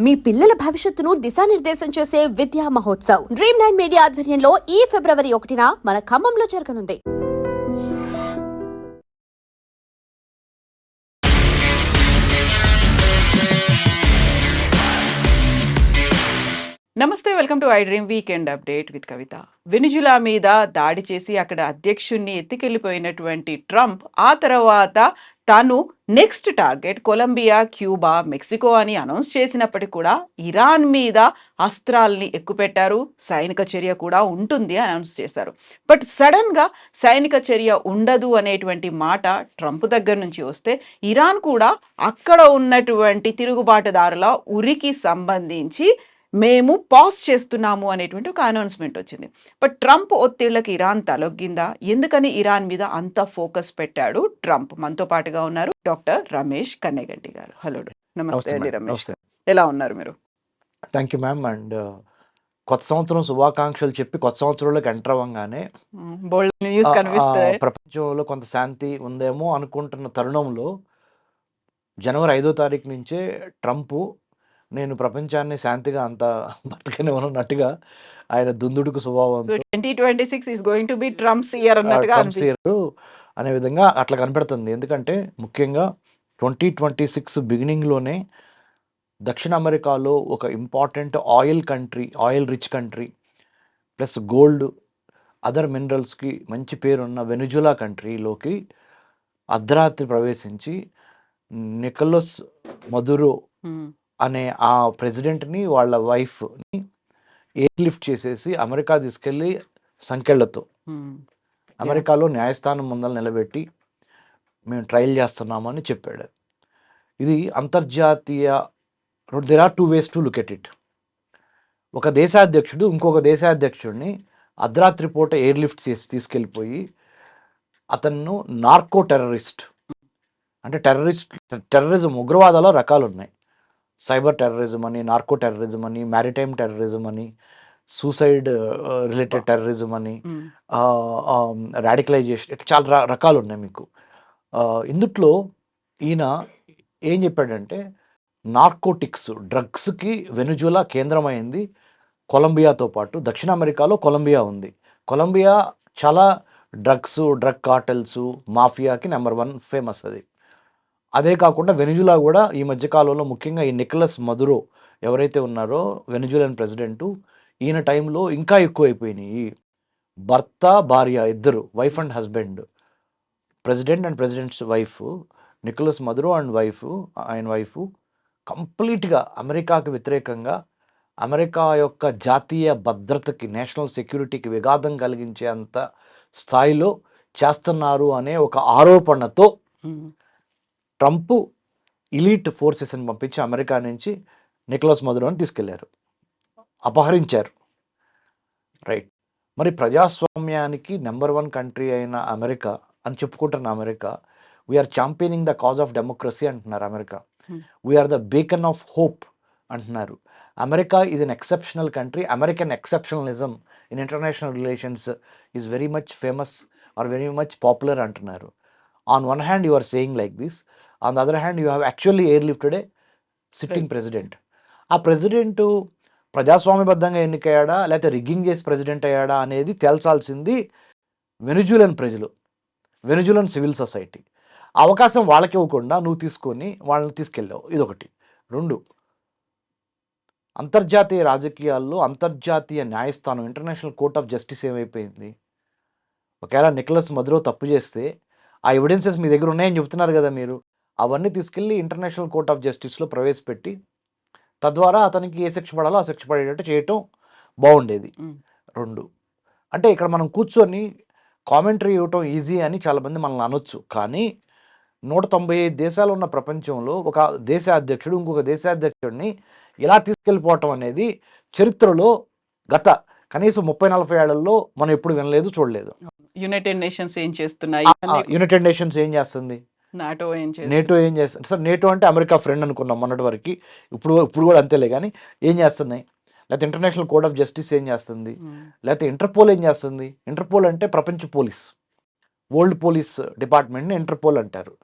మీ పిల్లల భవిష్యత్తును దిశానిర్దేశం చేసే విద్యా మహోత్సవ్ Dream9 మీడియా ఆధ్వర్యంలో ఈ ఫిబ్రవరి 1న మన ఖమ్మంలో జరగనుంది. నమస్తే, welcome to I dream weekend update with Kavitha. Venezuela మీద దాడి చేసి అక్కడ అధ్యక్షుణ్ణి ఎత్తుకెళ్లిపోయినటువంటి ట్రంప్ ఆ తర్వాత తాను next target Colombia, Cuba, Mexico అని అనౌన్స్ చేసినప్పటికీ కూడా ఇరాన్ మీద అస్త్రాల్ని ఎక్కుపెట్టారు. సైనిక చర్య కూడా ఉంటుంది అని అనౌన్స్ చేశారు. బట్ సడన్ గా సైనిక చర్య ఉండదు అనేటువంటి మాట ట్రంప్ దగ్గర నుంచి వస్తే ఇరాన్ కూడా అక్కడ ఉన్నటువంటి తిరుగుబాటుదారుల ఉరికి సంబంధించి మేము పాజ్ చేస్తున్నాము అనేటువంటి ఒక అనౌన్స్మెంట్ వచ్చింది. బట్ ట్రంప్ ఒత్తిళ్లకు ఇరాన్ తలొగ్గిందా? ఎందుకని ఇరాన్ మీద అంత ఫోకస్ పెట్టాడు ట్రంప్? మనతో పాటుగా ఉన్నారు డాక్టర్ రమేష్ కన్నెగంటి గారు. హలో, నమస్తే అండి రమేష్. ఎలా ఉన్నారు మీరు? Thank you ma'am. అండ్ కొత్త సంవత్సరం శుభాకాంక్షలు చెప్పి కొత్త సంవత్సరంలోకి ఎంటర్ అవ్వగానే బోల్డ్ న్యూస్ కనిపిస్తాయి. ప్రపంచంలో కొంత శాంతి ఉందేమో అనుకుంటున్న తరుణంలో జనవరి 5వ తారీఖు నుంచే ట్రంప్ నేను ప్రపంచాన్ని శాంతిగా అంత బతకనివ్వనున్నట్టుగా ఆయన దుందుడుకు స్వభావంతో 2026 is going to be Trump's year అన్నట్టుగా అనే విధంగా అట్లా కనపడుతుంది. ఎందుకంటే ముఖ్యంగా 2026 బిగినింగ్లోనే దక్షిణ అమెరికాలో ఒక important oil rich country plus gold other మినరల్స్కి మంచి పేరున్న వెనిజులా కంట్రీలోకి అర్ధరాత్రి ప్రవేశించి నికోలస్ మదురో అనే ఆ ప్రెసిడెంట్ని వాళ్ళ వైఫ్ని ఎయిర్ లిఫ్ట్ చేసేసి అమెరికా తీసుకెళ్ళి సంకెళ్లతో అమెరికాలో న్యాయస్థానం ముందర నిలబెట్టి మేము ట్రయల్ చేస్తున్నామని చెప్పాడు. ఇది అంతర్జాతీయ there are 2 ways to look at it. ఒక దేశాధ్యక్షుడు ఇంకొక దేశాధ్యక్షుడిని అర్ధరాత్రి పూట ఎయిర్ లిఫ్ట్ చేసి తీసుకెళ్ళిపోయి అతను నార్కో టెర్రరిస్ట్ అంటే టెర్రరిజం ఉగ్రవాదాల రకాలు ఉన్నాయి. సైబర్ టెర్రరిజం అని, నార్కో టెర్రరిజం అని, మ్యారిటైమ్ టెర్రరిజం అని, సూసైడ్ రిలేటెడ్ టెర్రరిజం అని, రాడికలైజేషన్, ఇట్లా చాలా రకాలు ఉన్నాయి మీకు. ఇందుట్లో ఈయన ఏం చెప్పాడంటే నార్కోటిక్స్ డ్రగ్స్కి వెనిజులా కేంద్రమైంది. కొలంబియాతో పాటు దక్షిణ అమెరికాలో కొలంబియా ఉంది. కొలంబియా చాలా డ్రగ్ కార్టెల్స్ మాఫియాకి నెంబర్ 1 ఫేమస్ అది. అదే కాకుండా వెనిజులా కూడా ఈ మధ్యకాలంలో ముఖ్యంగా ఈ నికోలస్ మదురో ఎవరైతే ఉన్నారో వెనిజులన్ ప్రెసిడెంటు, ఈయన టైంలో ఇంకా ఎక్కువైపోయినాయి. భర్త భార్య ఇద్దరు, wife and husband, president and president's wife Nicolas Maduro and ఆయన వైఫ్ కంప్లీట్గా అమెరికాకి వ్యతిరేకంగా అమెరికా యొక్క జాతీయ భద్రతకి, నేషనల్ సెక్యూరిటీకి విఘాతం కలిగించే అంత స్థాయిలో చేస్తున్నారు అనే ఒక ఆరోపణతో ట్రంప్ ఇలీట్ ఫోర్సెస్ని పంపించి అమెరికా నుంచి నికోలస్ మదురోని తీసుకెళ్లారు, అపహరించారు. రైట్. మరి ప్రజాస్వామ్యానికి నెంబర్ 1 కంట్రీ అయిన అమెరికా అని చెప్పుకుంటున్న America, we are championing the cause of democracy అంటున్నారు. America we are the beacon of hope అంటున్నారు. America is an exceptional country. American exceptionalism in international relations is very much famous or very much popular అంటున్నారు. On one hand you are saying like this, on the other hand you have actually airlifted a sitting president. ఆ president ప్రజాస్వామ్యబద్ధంగా ఎన్నికయ్యాడా లేకపోతే rigging చేసి president అయ్యాడా అనేది తేల్చాల్సింది వెనిజులన్ ప్రజలు, వెనిజులన్ civil society. అవకాశం వాళ్ళకి ఇవ్వకుండా నువ్వు తీసుకొని వాళ్ళని తీసుకెళ్ళావు. ఇదొకటి. 2, అంతర్జాతీయ రాజకీయాల్లో అంతర్జాతీయ న్యాయస్థానం ఇంటర్నేషనల్ కోర్ట్ ఆఫ్ జస్టిస్ ఏమైపోయింది? ఒకవేళ నికోలస్ మదురో తప్పు చేస్తే ఆ ఎవిడెన్సెస్ మీ దగ్గర ఉన్నాయని చెప్తున్నారు కదా మీరు, అవన్నీ తీసుకెళ్ళి ఇంటర్నేషనల్ కోర్ట్ ఆఫ్ జస్టిస్లో ప్రవేశపెట్టి తద్వారా అతనికి ఏ శిక్ష పడాలో ఆ శిక్ష పడేటట్టు చేయటం బాగుండేది. 2, అంటే ఇక్కడ మనం కూర్చొని కామెంటరీ ఇవ్వటం ఈజీ అని చాలామంది మనల్ని అనొచ్చు. కానీ 195 దేశాలు ఉన్న ప్రపంచంలో ఒక దేశ అధ్యక్షుడు ఇంకొక దేశాధ్యక్షుడిని ఇలా తీసుకెళ్ళిపోవటం అనేది చరిత్రలో గత కనీసం 30-40 ఏళ్లలో మనం ఎప్పుడు వినలేదు, చూడలేదు. యునైటెడ్ నేషన్స్ ఏం చేస్తున్నాయి? యునైటెడ్ నేషన్స్ ఏం చేస్తుంది? నేటో ఏం చేస్తుంది? సార్ నేటో అంటే అమెరికా ఫ్రెండ్ అనుకున్నాం మొన్నటి వరకు, ఇప్పుడు కూడా అంతేలే. కానీ ఏం చేస్తున్నాయి? లేకపోతే ఇంటర్నేషనల్ కోర్ట్ ఆఫ్ జస్టిస్ ఏం చేస్తుంది? లేకపోతే ఇంటర్పోల్ ఏం చేస్తుంది? ఇంటర్పోల్ అంటే ప్రపంచ పోలీస్, వరల్డ్ పోలీస్ డిపార్ట్మెంట్ని ఇంటర్పోల్ అంటారు.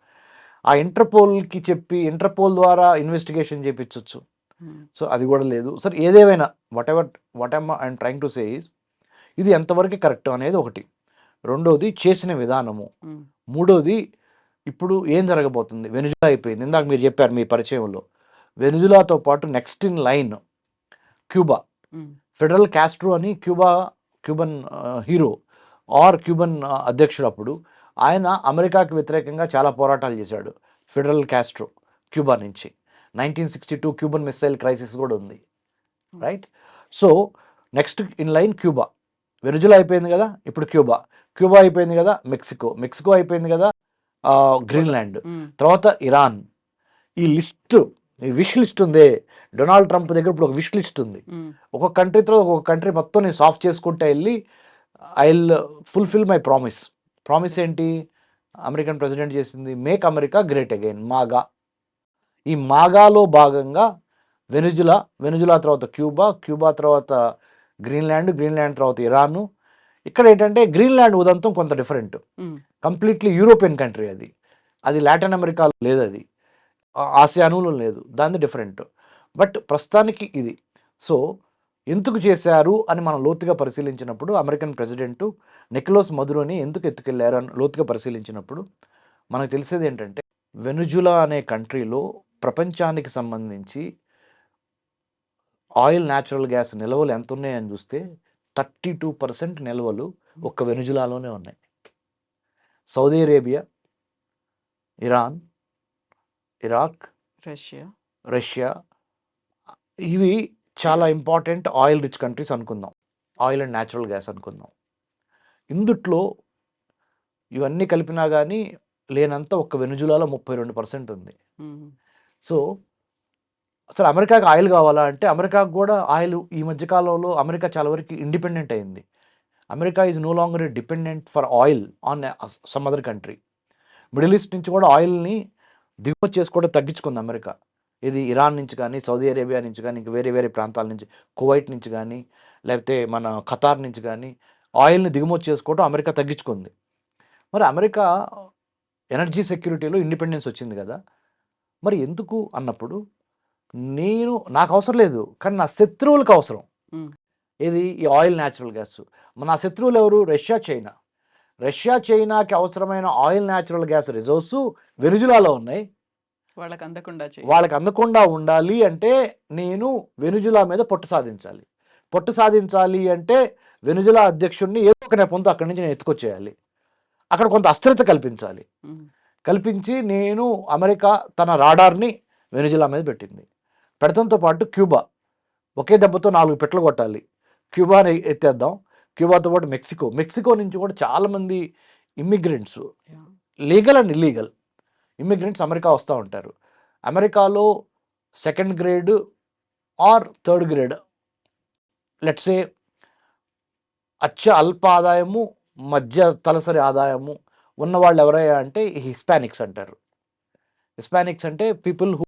ఆ ఇంటర్పోల్కి చెప్పి ఇంటర్పోల్ ద్వారా ఇన్వెస్టిగేషన్ చేయించవచ్చు. సో అది కూడా లేదు. సరే ఏదేమైనా what I'm trying to say is ఇది ఎంతవరకు కరెక్ట్ అనేది ఒకటి. రెండోది చేసిన విధానము. మూడోది ఇప్పుడు ఏం జరగబోతుంది? వెనిజులా అయిపోయింది. ఇందాక మీరు చెప్పారు మీ పరిచయంలో. వెనిజులాతో పాటు next in line Cuba. Fidel Castro అని క్యూబన్ హీరో క్యూబన్ అధ్యక్షుడు అప్పుడు. ఆయన అమెరికాకి వ్యతిరేకంగా చాలా పోరాటాలు చేశాడు. ఫిడెల్ కాస్ట్రో క్యూబా నుంచి 1962 క్యూబన్ మిస్సైల్ క్రైసిస్ కూడా ఉంది. Right. So next in line Cuba. Venezuela అయిపోయింది కదా, ఇప్పుడు క్యూబా అయిపోయింది కదా, మెక్సికో అయిపోయింది కదా, గ్రీన్లాండ్, తర్వాత ఇరాన్. ఈ విష్ లిస్ట్ ఉందే డొనాల్డ్ ట్రంప్ దగ్గర. ఇప్పుడు ఒక విష్ లిస్ట్ ఉంది. ఒక్కొక్క కంట్రీతో ఒక్కొక్క కంట్రీ మొత్తం నేను సాల్వ్ చేసుకుంటే వెళ్ళి I will fulfill my promise ఏంటి అమెరికన్ ప్రెసిడెంట్ చేసింది? Make America great again, MAGA. ఈ మాగాలో భాగంగా వెనిజులా తర్వాత క్యూబా తర్వాత గ్రీన్లాండ్ తర్వాత ఇరాను. ఇక్కడ ఏంటంటే గ్రీన్లాండ్ ఉదంతం కొంత డిఫరెంట్. కంప్లీట్లీ యూరోపియన్ కంట్రీ అది. అది లాటిన్ అమెరికాలో లేదు, అది ఆసియానులో లేదు, దాన్ని డిఫరెంట్. బట్ ప్రస్తుతానికి ఇది. సో ఎందుకు చేశారు అని మనం లోతుగా పరిశీలించినప్పుడు, అమెరికన్ ప్రెసిడెంట్ నికోలస్ మదురోని ఎందుకు ఎత్తుకెళ్లారు అని లోతుగా పరిశీలించినప్పుడు మనకు తెలిసేది ఏంటంటే, వెనిజులా అనే కంట్రీలో ప్రపంచానికి సంబంధించి ఆయిల్, న్యాచురల్ గ్యాస్ నిల్వలు ఎంత ఉన్నాయని చూస్తే 32% నిల్వలు ఒక్క వెనిజులాలోనే ఉన్నాయి. Saudi Arabia, Iran, Iraq, Russia ఇవి చాలా ఇంపార్టెంట్ ఆయిల్ రిచ్ కంట్రీస్ అనుకుందాం. ఆయిల్ అండ్ న్యాచురల్ గ్యాస్ అనుకుందాం. ఇందుట్లో ఇవన్నీ కలిపినా కానీ లేనంత ఒక్క వెనిజులాలో 32% ఉంది. సో అసలు అమెరికాకి ఆయిల్ కావాలా అంటే, అమెరికాకు కూడా ఆయిల్ ఈ మధ్యకాలంలో అమెరికా చాలా వరకు ఇండిపెండెంట్ అయింది. America is no longer dependent for oil on some other country. Middle east నుంచి కూడా ఆయిల్ని దిగుమతి చేసుకోవడం తగ్గించుకుంది అమెరికా. ఇది ఇరాన్ నుంచి కానీ, సౌదీ అరేబియా నుంచి కానీ, ఇంక వేరే ప్రాంతాల నుంచి, కువైట్ నుంచి కానీ, లేకపోతే మన ఖతార్ నుంచి కానీ ఆయిల్ని దిగుమతి చేసుకోవడం అమెరికా తగ్గించుకుంది. మరి అమెరికా ఎనర్జీ సెక్యూరిటీలో ఇండిపెండెన్స్ వచ్చింది కదా, మరి ఎందుకు అన్నప్పుడు నాకు అవసరం లేదు, కానీ నా శత్రువులకు అవసరం. ఇది ఈ ఆయిల్, న్యాచురల్ గ్యాస్. నా శత్రువులు ఎవరు? రష్యా చైనాకి అవసరమైన ఆయిల్, న్యాచురల్ గ్యాస్ రిజర్వ్స్ వెనిజులాలో ఉన్నాయి. వాళ్ళకి అందకుండా ఉండాలి అంటే నేను వెనిజులా మీద పొట్టు సాధించాలి అంటే వెనిజులా అధ్యక్షుడిని ఏదో ఒక నెపంతో అక్కడి నుంచి నేను ఎత్తుకొచ్చేయాలి. అక్కడ కొంత అస్థిరత కల్పించి నేను అమెరికా తన రాడార్ని వెనిజులా మీద పెట్టింది. పెడతంతో పాటు క్యూబా ఒకే దెబ్బతో 4 పెట్లు కొట్టాలి. క్యూబాని ఎత్తేద్దాం. క్యూబాతో పాటు మెక్సికో నుంచి కూడా చాలామంది immigrants, legal and illegal immigrants America వస్తూ ఉంటారు. అమెరికాలో 2nd grade are 3rd grade let's say అల్ప ఆదాయము, మధ్య తలసరి ఆదాయము ఉన్నవాళ్ళు ఎవరయ్యా అంటే హిస్పానిక్స్ అంటారు. హిస్పానిక్స్ అంటే పీపుల్